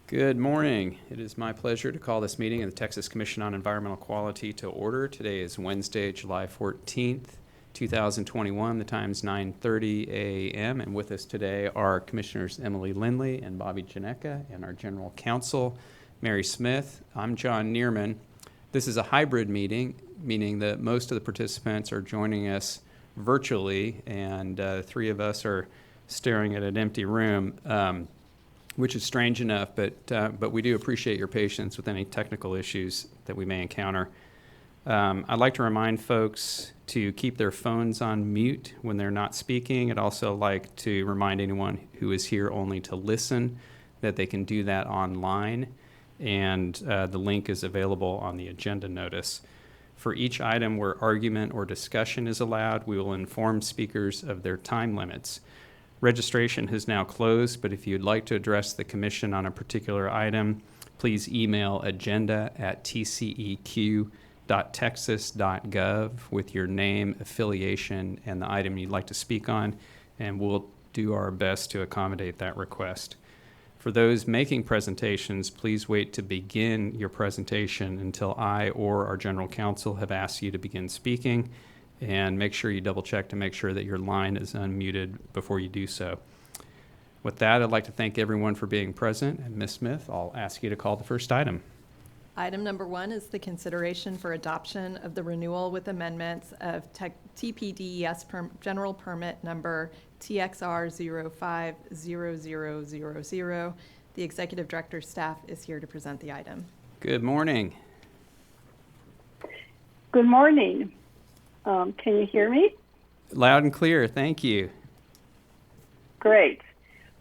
Good morning. It is my pleasure to call this meeting of the Texas Commission on Environmental Quality to order. Today is Wednesday, July 14th, 2021. The time is 9:30 a.m. And with us today are Commissioners Emily Lindley and Bobby Janeka and our General Counsel, Mary Smith. I'm John Neerman. This is a hybrid meeting, meaning that most of the participants are joining us virtually, and three of us are staring at an empty room. Which is strange enough, but we do appreciate your patience with any technical issues that we may encounter. I'd like to remind folks to keep their phones on mute when they're not speaking. I'd also like to remind anyone who is here only to listen that they can do that online, and the link is available on the agenda notice. For each item where argument or discussion is allowed, we will inform speakers of their time limits. Registration has now closed, but if you'd like to address the commission on a particular item, please email agenda@tceq.texas.gov with your name, affiliation, and the item you'd like to speak on, and we'll do our best to accommodate that request. For those making presentations, please wait to begin your presentation until I or our General Counsel have asked you to begin speaking, and make sure you double check to make sure that your line is unmuted before you do so. With that, I'd like to thank everyone for being present. And Ms. Smith, I'll ask you to call the first item. Item number 1 is the consideration for adoption of the renewal with amendments of TPDES General Permit Number TXR 050000. The Executive Director's staff is here to present the item. Good morning. Good morning. Can you hear me? Loud and clear, thank you. Great.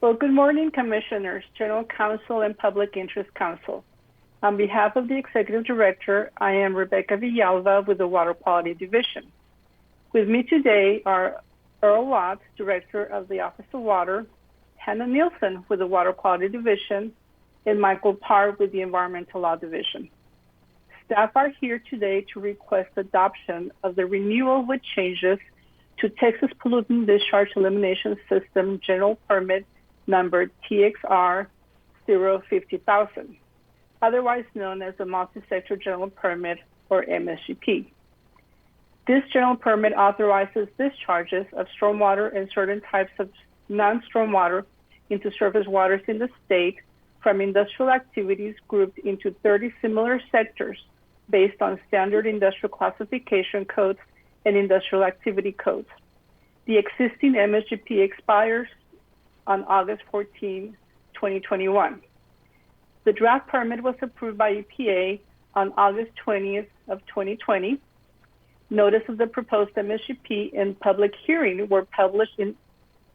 Well, good morning, Commissioners, General Counsel, and Public Interest Counsel. On behalf of the Executive Director, I am Rebecca Villalba with the Water Quality Division. With me today are Earl Watts, Director of the Office of Water, Hannah Nielsen with the Water Quality Division, and Michael Parr with the Environmental Law Division. Staff are here today to request adoption of the renewal with changes to Texas Pollutant Discharge Elimination System General Permit Number TXR 050,000, otherwise known as the Multi-Sector General Permit, or MSGP. This general permit authorizes discharges of stormwater and certain types of non-stormwater into surface waters in the state from industrial activities grouped into 30 similar sectors based on standard industrial classification codes and industrial activity codes. The existing MSGP expires on August 14, 2021. The draft permit was approved by EPA on August 20th of 2020. Notice of the proposed MSGP and public hearing were published in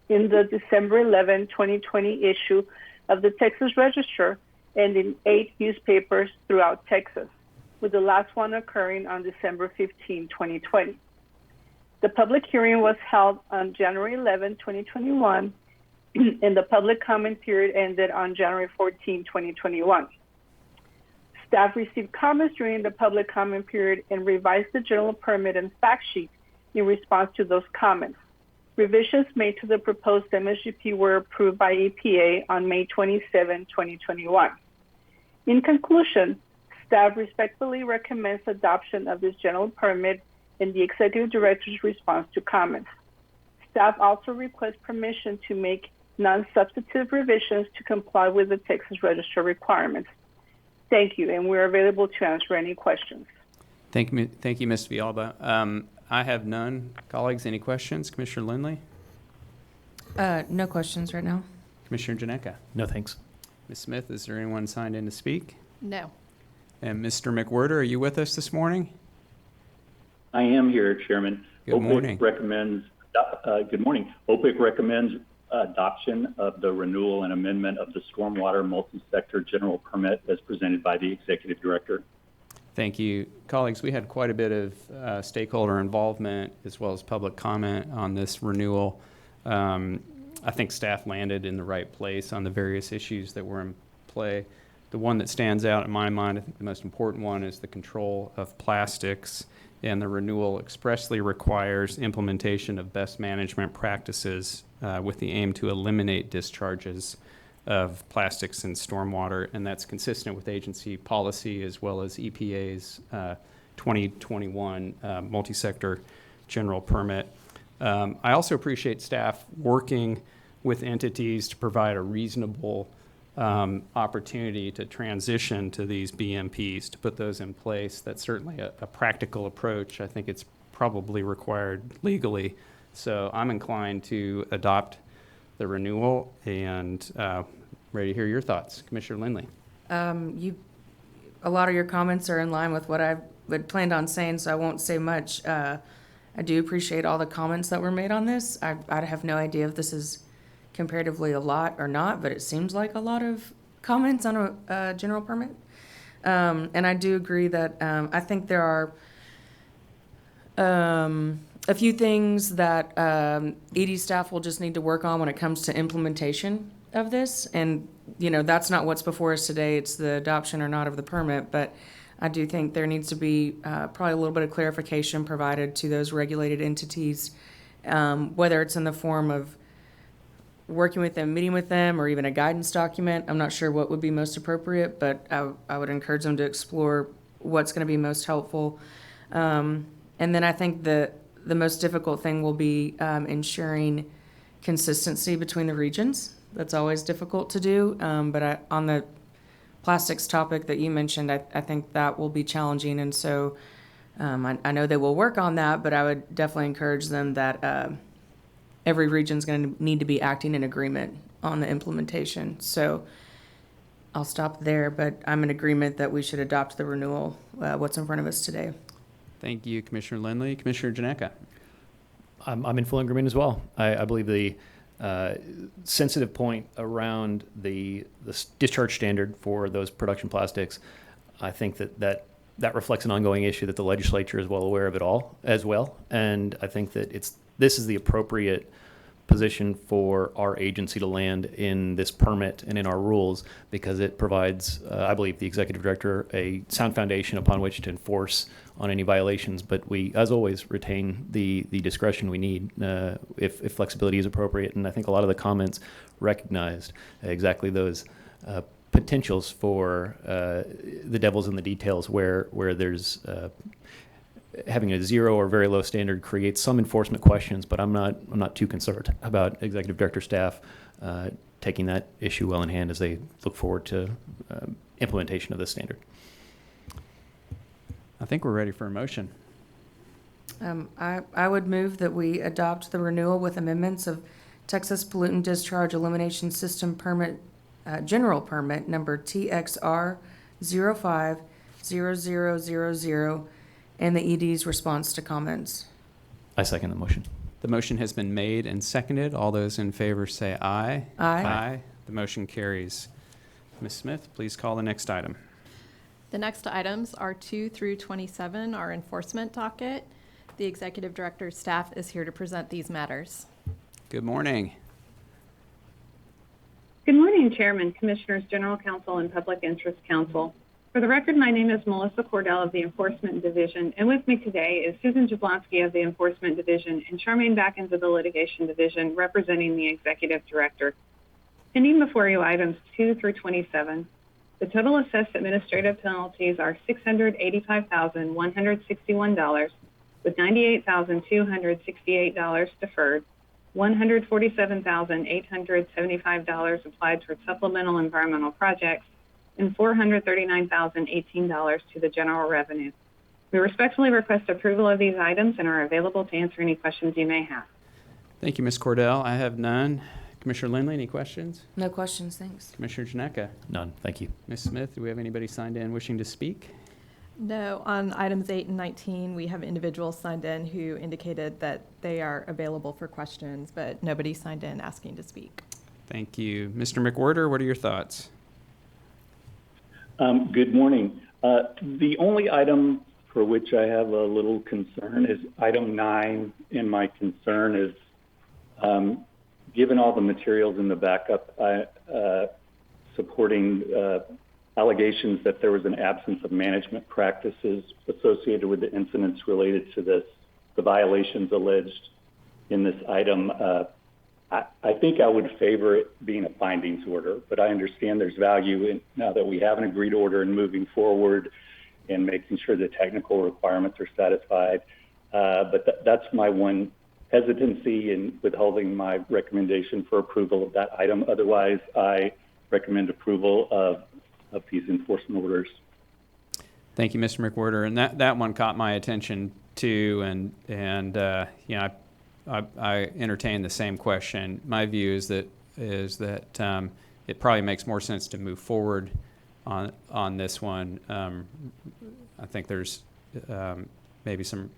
the December 11, 2020 issue of the Texas Register and in 8 newspapers throughout Texas, with the last one occurring on December 15, 2020. The public hearing was held on January 11, 2021, and the public comment period ended on January 14, 2021. Staff received comments during the public comment period and revised the general permit and fact sheet in response to those comments. Revisions made to the proposed MSGP were approved by EPA on May 27, 2021. In conclusion, staff respectfully recommends adoption of this general permit and the Executive Director's response to comments. Staff also requests permission to make non-substantive revisions to comply with the Texas Register requirements. Thank you, and we're available to answer any questions. Thank you, Ms. Villalba. I have none. Colleagues, any questions? Commissioner Lindley? No questions right now. Commissioner Janeka? No, thanks. Ms. Smith, is there anyone signed in to speak? No. And Mr. McWhirter, are you with us this morning? I am here, Chairman. Good morning. Good morning. OPIC recommends adoption of the renewal and amendment of the Stormwater Multi-Sector General Permit as presented by the Executive Director. Thank you. Colleagues, we had quite a bit of stakeholder involvement as well as public comment on this renewal. I think staff landed in the right place on the various issues that were in play. The one that stands out in my mind, I think the most important one, is the control of plastics, and the renewal expressly requires implementation of best management practices with the aim to eliminate discharges of plastics in stormwater, and that's consistent with agency policy as well as EPA's 2021 multi-sector general permit. I also appreciate staff working with entities to provide a reasonable opportunity to transition to these BMPs, to put those in place. That's certainly a practical approach. I think it's probably required legally. So I'm inclined to adopt the renewal and ready to hear your thoughts. Commissioner Lindley. A lot of your comments are in line with what I had planned on saying, so I won't say much. I do appreciate all the comments that were made on this. I have no idea if this is comparatively a lot or not, but it seems like a lot of comments on a general permit. And I do agree that I think there are a few things that ED staff will just need to work on when it comes to implementation of this. And, you know, that's not what's before us today. It's the adoption or not of the permit. But I do think there needs to be probably a little bit of clarification provided to those regulated entities, whether it's in the form of working with them, meeting with them, or even a guidance document. I'm not sure what would be most appropriate, but I would encourage them to explore what's going to be most helpful. And then I think the most difficult thing will be ensuring consistency between the regions. That's always difficult to do, but on the plastics topic that you mentioned, I think that will be challenging, and so I know they will work on that, but I would definitely encourage them that every region's going to need to be acting in agreement on the implementation. So I'll stop there, but I'm in agreement that we should adopt the renewal, what's in front of us today. Thank you, Commissioner Lindley. Commissioner Janeka. I'm in full agreement as well. I believe the sensitive point around the discharge standard for those production plastics, I think that reflects an ongoing issue that the legislature is well aware of it all as well. And I think that this is the appropriate position for our agency to land in this permit and in our rules, because it provides, I believe, the executive director a sound foundation upon which to enforce on any violations. But we, as always, retain the discretion we need if flexibility is appropriate. And I think a lot of the comments recognized exactly those potentials for the devil's in the details, where there's having a zero or very low standard creates some enforcement questions, but I'm not too concerned about executive director staff taking that issue well in hand as they look forward to implementation of this standard. I think we're ready for a motion. I would move that we adopt the renewal with amendments of Texas Pollutant Discharge Elimination System Permit, General Permit number TXR 050000, and the ED's response to comments. I second the motion. The motion has been made and seconded. All those in favor say aye. Aye. Aye. The motion carries. Ms. Smith, please call the next item. The next items are 2 through 27, our enforcement docket. The executive director's staff is here to present these matters. Good morning. Good morning, Chairman, Commissioners, General Counsel, and Public Interest Counsel. For the record, my name is Melissa Cordell of the Enforcement Division, and with me today is Susan Jablonski of the Enforcement Division and Charmaine Backens of the Litigation Division, representing the Executive Director. Pending before you items 2 through 27. The total assessed administrative penalties are $685,161, with $98,268 deferred, $147,875 applied toward supplemental environmental projects, and $439,018 to the general revenue. We respectfully request approval of these items and are available to answer any questions you may have. Thank you, Ms. Cordell. I have none. Commissioner Lindley, any questions? No questions, thanks. Commissioner Janeka? None. Thank you. Ms. Smith, do we have anybody signed in wishing to speak? No, on items 8 and 19, we have individuals signed in who indicated that they are available for questions, but nobody signed in asking to speak. Thank you. Mr. McWhorter, what are your thoughts? Good morning. The only item for which I have a little concern is item 9, and my concern is, given all the materials in the backup, supporting allegations that there was an absence of management practices associated with the incidents related to this, the violations alleged in this item. I think I would favor it being a findings order, but I understand there's value in now that we have an agreed order and moving forward and making sure the technical requirements are satisfied. But that's my one hesitancy in withholding my recommendation for approval of that item. Otherwise, I recommend approval of these enforcement orders. Thank you, Mr. McWhorter. And that one caught my attention too. And you know, I entertain the same question. My view is that it probably makes more sense to move forward on this one. I think there's maybe some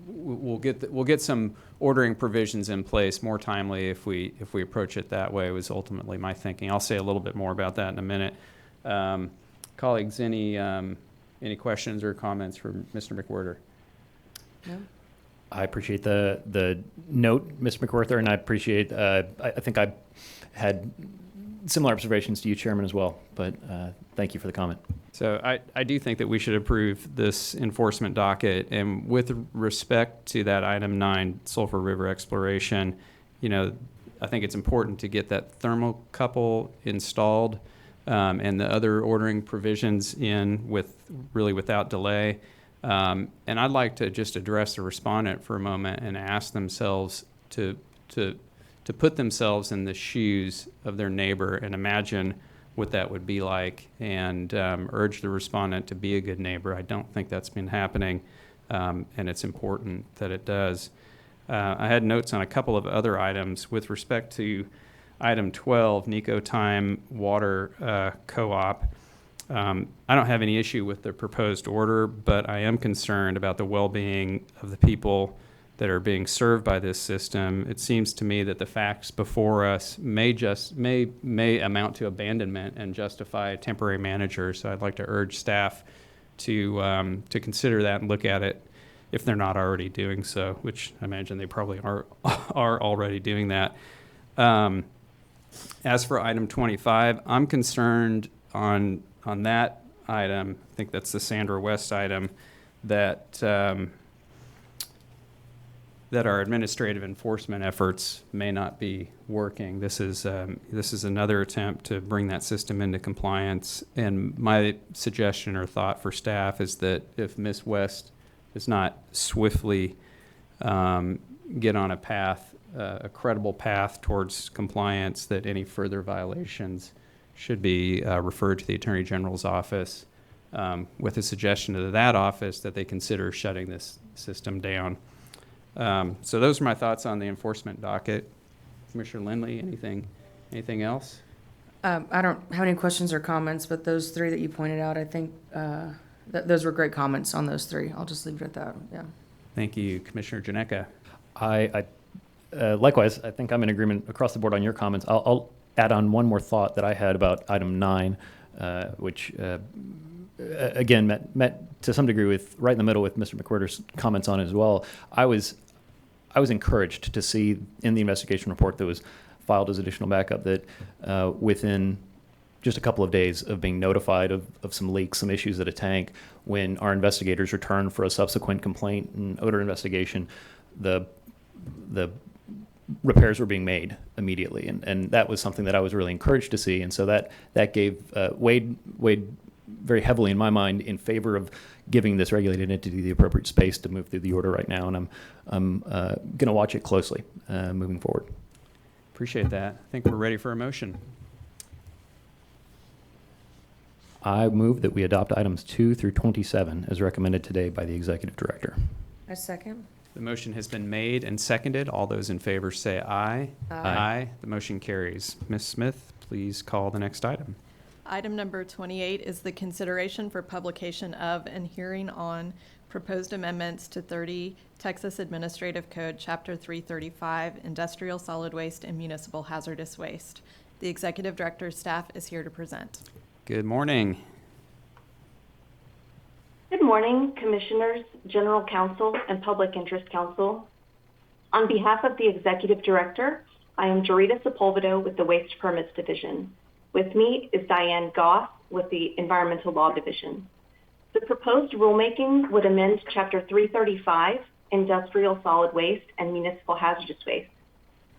we'll get some ordering provisions in place more timely if we approach it that way. Was ultimately my thinking. I'll say a little bit more about that in a minute. Colleagues, any questions or comments from Mr. McWhorter? No? I appreciate the note, Mr. McWhorter, and I appreciate, I think I had similar observations to you, Chairman, as well, but thank you for the comment. So I do think that we should approve this enforcement docket, and with respect to that item 9, Sulphur River exploration, you know, I think it's important to get that thermocouple installed and the other ordering provisions in without delay. And I'd like to just address the respondent for a moment and ask themselves to put themselves in the shoes of their neighbor and imagine what that would be like, and urge the respondent to be a good neighbor. I don't think that's been happening, and it's important that it does. I had notes on a couple of other items with respect to item 12, Nico Time Water Co-op. I don't have any issue with the proposed order, but I am concerned about the well-being of the people that are being served by this system. It seems to me that the facts before us may amount to abandonment and justify a temporary manager. So I'd like to urge staff to consider that and look at it if they're not already doing so, which I imagine they probably are already doing that. As for item 25, I'm concerned on that item. I think that's the Sandra West item that our administrative enforcement efforts may not be working. This is another attempt to bring that system into compliance. And my suggestion or thought for staff is that if Ms. West does not swiftly get on a path, a credible path towards compliance, that any further violations should be referred to the Attorney General's office with a suggestion to that office that they consider shutting this system down. So those are my thoughts on the enforcement docket. Commissioner Lindley, anything else? I don't have any questions or comments, but those three that you pointed out, I think those were great comments on those three. I'll just leave it at that. Yeah. Thank you, Commissioner Janeka. I likewise, I think I'm in agreement across the board on your comments. I'll add on one more thought that I had about item 9, which again met to some degree with right in the middle with Mr. McWhorter's comments on it as well. I was encouraged to see in the investigation report that was filed as additional backup that within just a couple of days of being notified of some leaks, some issues at a tank, when our investigators returned for a subsequent complaint and odor investigation, the repairs were being made immediately, and that was something that I was really encouraged to see, and so that gave weighed very heavily in my mind in favor of giving this regulated entity the appropriate space to move through the order right now, and I'm going to watch it closely moving forward. Appreciate that. I think we're ready for a motion. I move that we adopt items 2 through 27 as recommended today by the Executive Director. A second. The motion has been made and seconded. All those in favor say aye. Aye. The motion carries. Ms. Smith, please call the next item. Item number 28 is the consideration for publication of and hearing on proposed amendments to 30 Texas Administrative Code, Chapter 335, Industrial Solid Waste and Municipal Hazardous Waste. The Executive Director's staff is here to present. Good morning. Good morning, Commissioners, General Counsel, and Public Interest Counsel. On behalf of the Executive Director, I am Dorita Sepulvedo with the Waste Permits Division. With me is Diane Goff with the Environmental Law Division. The proposed rulemaking would amend Chapter 335, Industrial Solid Waste and Municipal Hazardous Waste.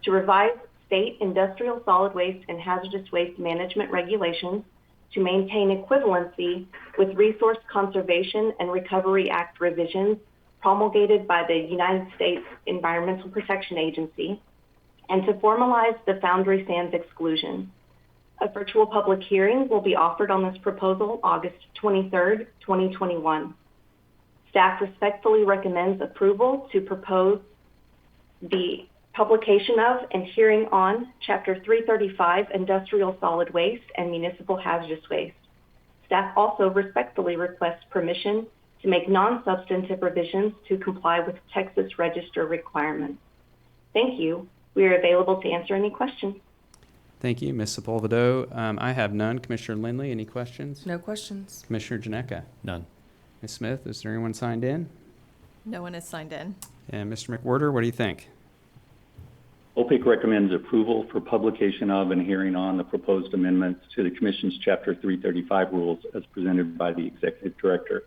to revise state industrial solid waste and hazardous waste management regulations to maintain equivalency with Resource Conservation and Recovery Act revisions promulgated by the United States Environmental Protection Agency, and to formalize the foundry sands exclusion. A virtual public hearing will be offered on this proposal August 23rd, 2021. Staff respectfully recommends approval to propose the publication of and hearing on Chapter 335 Industrial Solid Waste and Municipal Hazardous Waste. Staff also respectfully requests permission to make non-substantive revisions to comply with Texas Register requirements. Thank you. We are available to answer any questions. Thank you, Ms. Sepulveda. I have none. Commissioner Lindley, any questions? No questions. Commissioner Janeka? None. Ms. Smith, is there anyone signed in? No one is signed in. And Mr. McWhorter, what do you think? OPIC recommends approval for publication of and hearing on the proposed amendments to the Commission's Chapter 335 rules as presented by the Executive Director.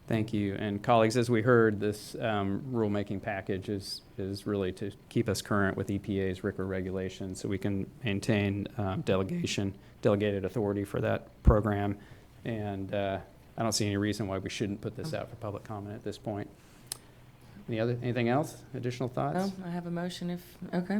Thank you. And colleagues, as we heard, this rulemaking package is really to keep us current with EPA's RCRA regulations so we can maintain delegated authority for that program. And I don't see any reason why we shouldn't put this out for public comment at this point. Anything else? Additional thoughts? No, I have a motion okay.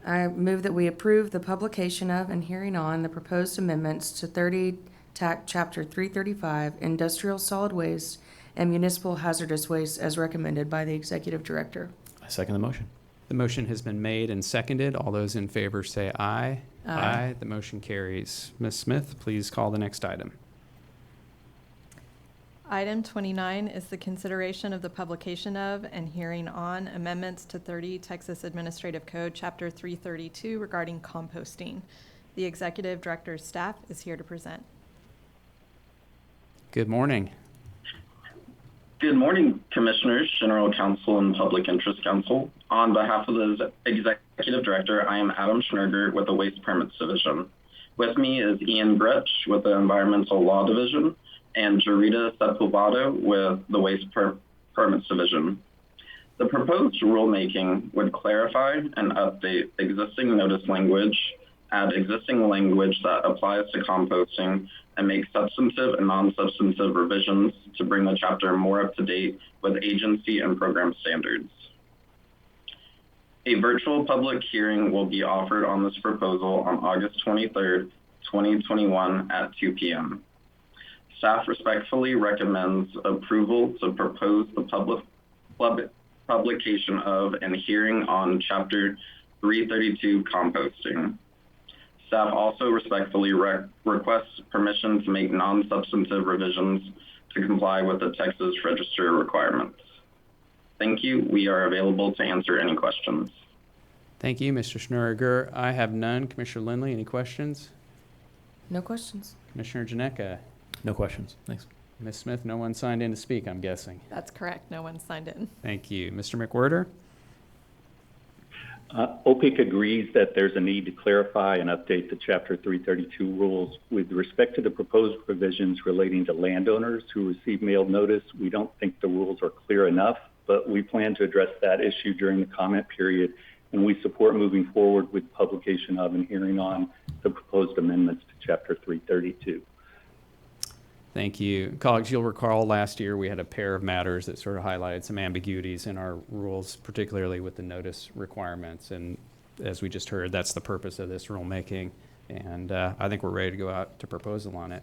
I move that we approve the publication of and hearing on the proposed amendments to 30 TAC Chapter 335 Industrial Solid Waste and Municipal Hazardous Waste as recommended by the Executive Director. I second the motion. The motion has been made and seconded. All those in favor say aye. Aye. The motion carries. Ms. Smith, please call the next item. Item 29 is the consideration of the publication of and hearing on amendments to 30 Texas Administrative Code, Chapter 332 regarding composting. The Executive Director's staff is here to present. Good morning. Good morning, Commissioners, General Counsel, and Public Interest Counsel. On behalf of the Executive Director, I am Adam Schnurger with the Waste Permits Division. With me is Ian Gretsch with the Environmental Law Division and Jarita Sepulveda with the Waste Permits Division. The proposed rulemaking would clarify and update existing notice language, add existing language that applies to composting, and make substantive and non-substantive revisions to bring the chapter more up to date with agency and program standards. A virtual public hearing will be offered on this proposal on August 23rd, 2021 at 2 p.m. Staff respectfully recommends approval to propose the publication of and hearing on Chapter 332 composting. Staff also respectfully requests permission to make non-substantive revisions to comply with the Texas Register requirements. Thank you. We are available to answer any questions. Thank you, Mr. Schnurger. I have none. Commissioner Lindley, any questions? No questions. Commissioner Janeka? No questions. Thanks. Ms. Smith, no one signed in to speak, I'm guessing. That's correct. No one signed in. Thank you. Mr. McWhorter? OPIC agrees that there's a need to clarify and update the Chapter 332 rules. With respect to the proposed provisions relating to landowners who receive mailed notice, we don't think the rules are clear enough, but we plan to address that issue during the comment period, and we support moving forward with publication of and hearing on the proposed amendments to Chapter 332. Thank you. Colleagues, you'll recall last year we had a pair of matters that sort of highlighted some ambiguities in our rules, particularly with the notice requirements. And as we just heard, that's the purpose of this rulemaking. And I think we're ready to go out to proposal on it.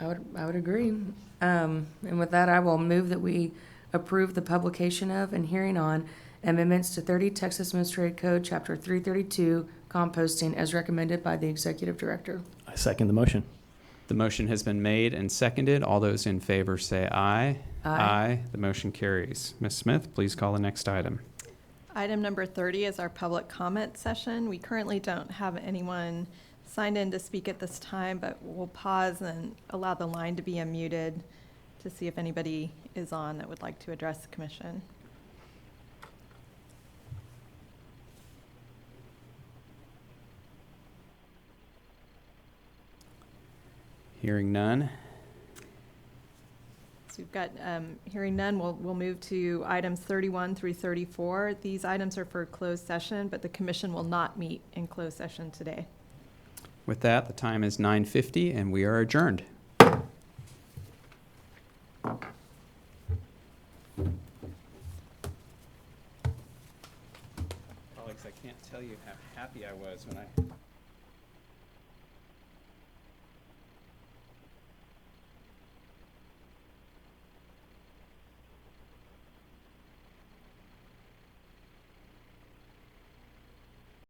I would agree. And with that, I will move that we approve the publication of and hearing on amendments to 30 Texas Administrative Code, Chapter 332, composting as recommended by the Executive Director. I second the motion. The motion has been made and seconded. All those in favor say aye. Aye. The motion carries. Ms. Smith, please call the next item. Item number 30 is our public comment session. We currently don't have anyone signed in to speak at this time, but we'll pause and allow the line to be unmuted to see if anybody is on that would like to address the commission. Hearing none. So we've got, hearing none, we'll move to items 31 through 34. These items are for closed session, but the commission will not meet in closed session today. With that, the time is 9:50 and we are adjourned. Colleagues, I can't tell you how happy I was when I